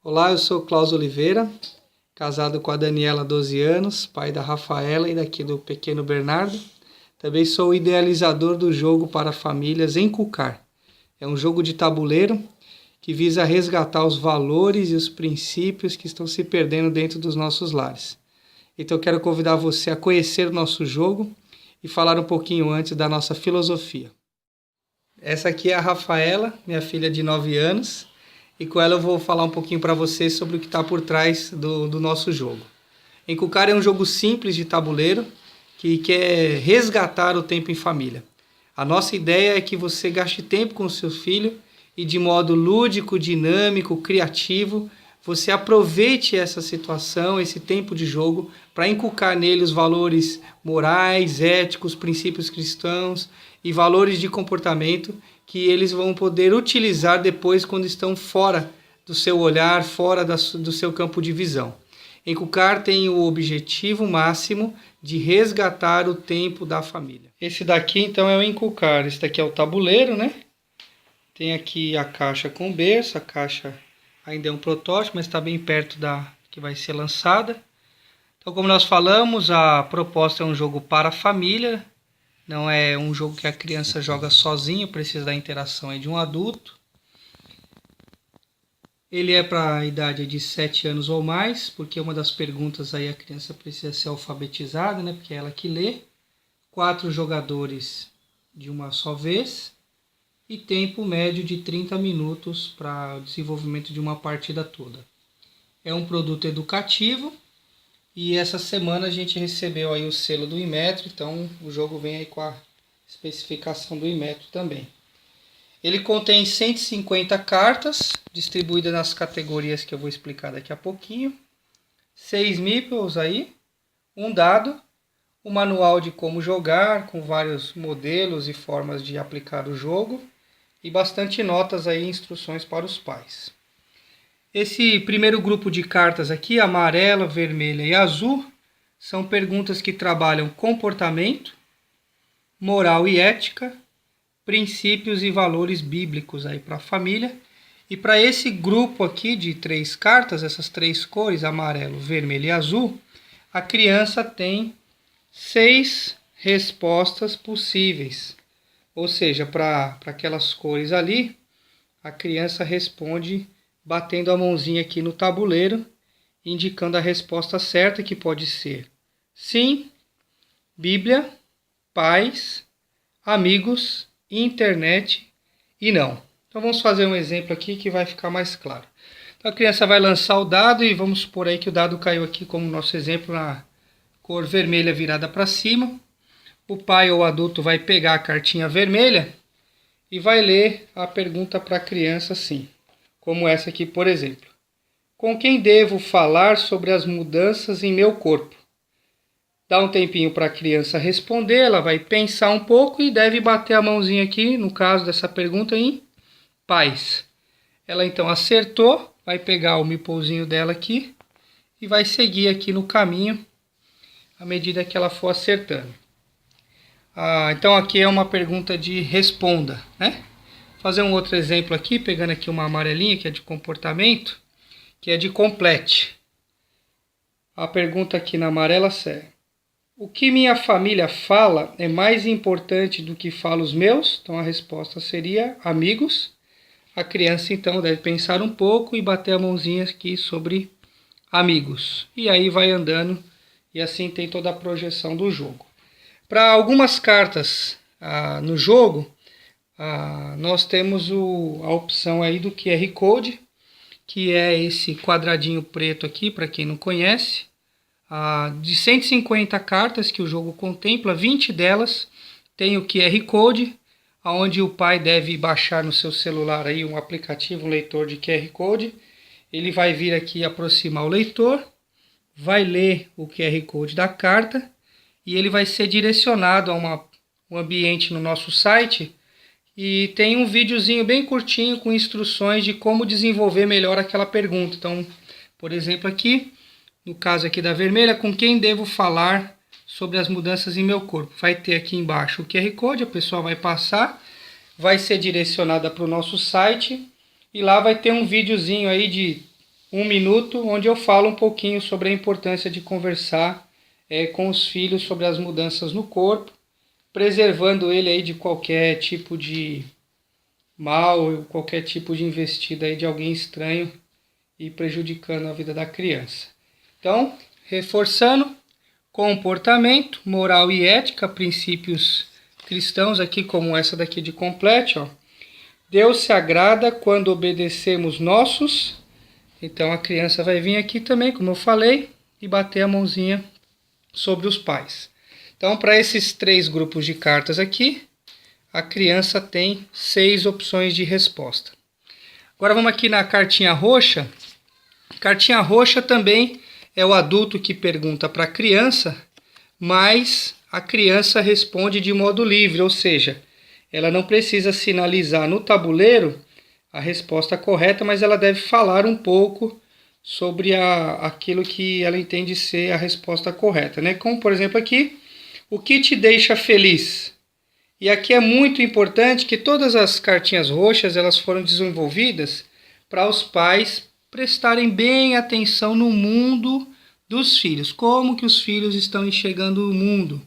Olá, eu sou Klaus Oliveira, casado com a Daniela há 12 anos, pai da Rafaela e daqui do pequeno Bernardo. Também sou o idealizador do jogo para famílias Encucar. É um jogo de tabuleiro que visa resgatar os valores e os princípios que estão se perdendo dentro dos nossos lares. Então eu quero convidar você a conhecer o nosso jogo e falar um pouquinho antes da nossa filosofia. Essa aqui é a Rafaela, minha filha de 9 anos. E com ela eu vou falar um pouquinho para vocês sobre o que está por trás do nosso jogo. Encucar é um jogo simples de tabuleiro que quer resgatar o tempo em família. A nossa ideia é que você gaste tempo com o seu filho e de modo lúdico, dinâmico, criativo, você aproveite essa situação, esse tempo de jogo, para inculcar nele os valores morais, éticos, princípios cristãos e valores de comportamento que eles vão poder utilizar depois quando estão fora do seu olhar, fora do seu campo de visão. Encucar tem o objetivo máximo de resgatar o tempo da família. Esse daqui então é o Encucar. Esse daqui é o tabuleiro, né? Tem aqui a caixa com berço. A caixa ainda é um protótipo, mas está bem perto da que vai ser lançada. Então, como nós falamos, a proposta é um jogo para a família. Não é um jogo que a criança joga sozinho, precisa da interação aí de um adulto. Ele é para a idade de 7 anos ou mais, porque uma das perguntas aí a criança precisa ser alfabetizada, né? Porque é ela que lê. 4 jogadores de uma só vez. E tempo médio de 30 minutos para o desenvolvimento de uma partida toda. É um produto educativo. E essa semana a gente recebeu aí o selo do Inmetro, então o jogo vem aí com a especificação do Inmetro também. Ele contém 150 cartas, distribuídas nas categorias que eu vou explicar daqui a pouquinho. 6 meeples aí, um dado, o manual de como jogar, com vários modelos e formas de aplicar o jogo, e bastante notas aí, instruções para os pais. Esse primeiro grupo de cartas aqui, amarela, vermelha e azul, são perguntas que trabalham comportamento, moral e ética, princípios e valores bíblicos aí para a família. E para esse grupo aqui de 3 cartas, essas 3 cores, amarelo, vermelho e azul, a criança tem 6 respostas possíveis. Ou seja, para aquelas cores ali, a criança responde batendo a mãozinha aqui no tabuleiro, indicando a resposta certa, que pode ser sim, Bíblia, pais, amigos, internet e não. Então vamos fazer um exemplo aqui que vai ficar mais claro. Então a criança vai lançar o dado e vamos supor aí que o dado caiu aqui como nosso exemplo na cor vermelha virada para cima. O pai ou adulto vai pegar a cartinha vermelha e vai ler a pergunta para a criança assim. Como essa aqui, por exemplo. Com quem devo falar sobre as mudanças em meu corpo? Dá um tempinho para a criança responder, ela vai pensar um pouco e deve bater a mãozinha aqui, no caso dessa pergunta, em paz. Ela então acertou, vai pegar o meeplezinho dela aqui e vai seguir aqui no caminho à medida que ela for acertando. Então aqui é uma pergunta de responda, né? Fazer um outro exemplo aqui, pegando aqui uma amarelinha, que é de comportamento, que é de complete. A pergunta aqui na amarela é: o que minha família fala é mais importante do que falam os meus? Então a resposta seria amigos. A criança então deve pensar um pouco e bater a mãozinha aqui sobre amigos. E aí vai andando e assim tem toda a projeção do jogo. Para algumas cartas no jogo, nós temos a opção aí do QR Code, que é esse quadradinho preto aqui, para quem não conhece. De 150 cartas que o jogo contempla, 20 delas tem o QR Code, onde o pai deve baixar no seu celular aí um aplicativo, um leitor de QR Code. Ele vai vir aqui aproximar o leitor, vai ler o QR Code da carta e ele vai ser direcionado a um ambiente no nosso site. E tem um videozinho bem curtinho com instruções de como desenvolver melhor aquela pergunta. Então, por exemplo, aqui, no caso aqui da vermelha, com quem devo falar sobre as mudanças em meu corpo? Vai ter aqui embaixo o QR Code, a pessoa vai passar, vai ser direcionada para o nosso site e lá vai ter um videozinho aí de 1 minuto, onde eu falo um pouquinho sobre a importância de conversar com os filhos sobre as mudanças no corpo, preservando ele aí de qualquer tipo de mal, qualquer tipo de investida aí de alguém estranho e prejudicando a vida da criança. Então, reforçando, comportamento, moral e ética, princípios cristãos aqui, como essa daqui de complete, ó. Deus se agrada quando obedecemos nossos. Então a criança vai vir aqui também, como eu falei, e bater a mãozinha sobre os pais. Então, para esses 3 grupos de cartas aqui, a criança tem 6 opções de resposta. Agora vamos aqui na cartinha roxa. Cartinha roxa também é o adulto que pergunta para a criança, mas a criança responde de modo livre, ou seja, ela não precisa sinalizar no tabuleiro a resposta correta, mas ela deve falar um pouco sobre aquilo que ela entende ser a resposta correta, né? Como, por exemplo, aqui, o que te deixa feliz? E aqui é muito importante que todas as cartinhas roxas elas foram desenvolvidas para os pais prestarem bem atenção no mundo dos filhos. Como que os filhos estão enxergando o mundo?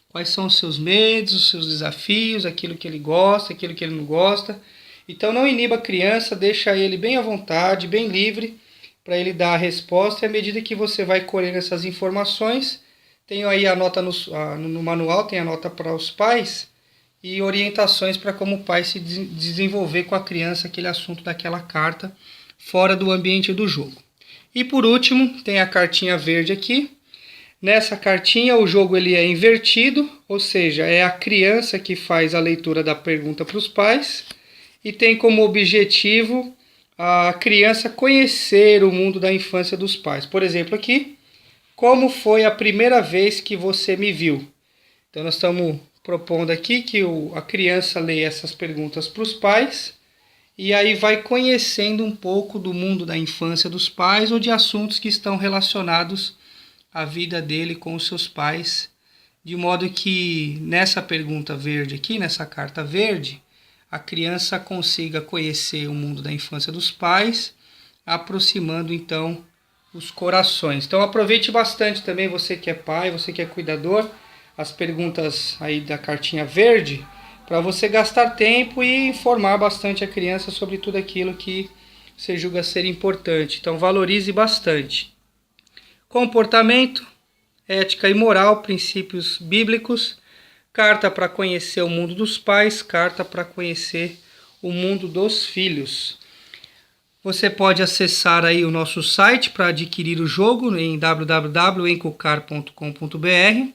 Quais são os seus medos, os seus desafios, aquilo que ele gosta, aquilo que ele não gosta. Então não iniba a criança, deixa ele bem à vontade, bem livre, para ele dar a resposta. E à medida que você vai colhendo essas informações, tem aí a nota no manual, tem a nota para os pais e orientações para como o pai se desenvolver com a criança aquele assunto daquela carta fora do ambiente do jogo. E por último, tem a cartinha verde aqui. Nessa cartinha o jogo ele é invertido, ou seja, é a criança que faz a leitura da pergunta para os pais e tem como objetivo a criança conhecer o mundo da infância dos pais. Por exemplo aqui, como foi a primeira vez que você me viu? Então nós estamos propondo aqui que a criança leia essas perguntas para os pais e aí vai conhecendo um pouco do mundo da infância dos pais ou de assuntos que estão relacionados à vida dele com os seus pais, de modo que nessa pergunta verde aqui, nessa carta verde, a criança consiga conhecer o mundo da infância dos pais, aproximando então os corações. Então aproveite bastante também, você que é pai, você que é cuidador, as perguntas aí da cartinha verde, para você gastar tempo e informar bastante a criança sobre tudo aquilo que você julga ser importante. Então valorize bastante. Comportamento, ética e moral, princípios bíblicos, carta para conhecer o mundo dos pais, carta para conhecer o mundo dos filhos. Você pode acessar aí o nosso site para adquirir o jogo em www.encucar.com.br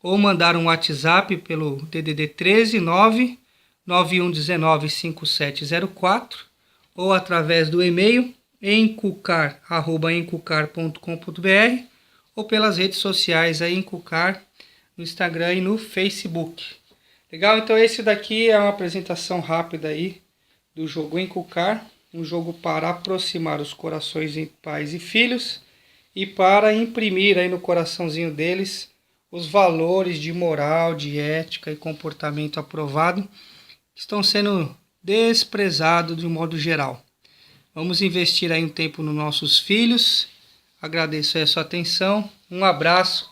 ou mandar um WhatsApp pelo DDD 13 99119 5704 ou através do e-mail encucar@encucar.com.br ou pelas redes sociais aí Encucar no Instagram e no Facebook. Legal? Então esse daqui é uma apresentação rápida aí do jogo Encucar, um jogo para aproximar os corações de pais e filhos e para imprimir aí no coraçãozinho deles os valores de moral, de ética e comportamento aprovado que estão sendo desprezados de um modo geral. Vamos investir aí um tempo nos nossos filhos. Agradeço aí a sua atenção. Um abraço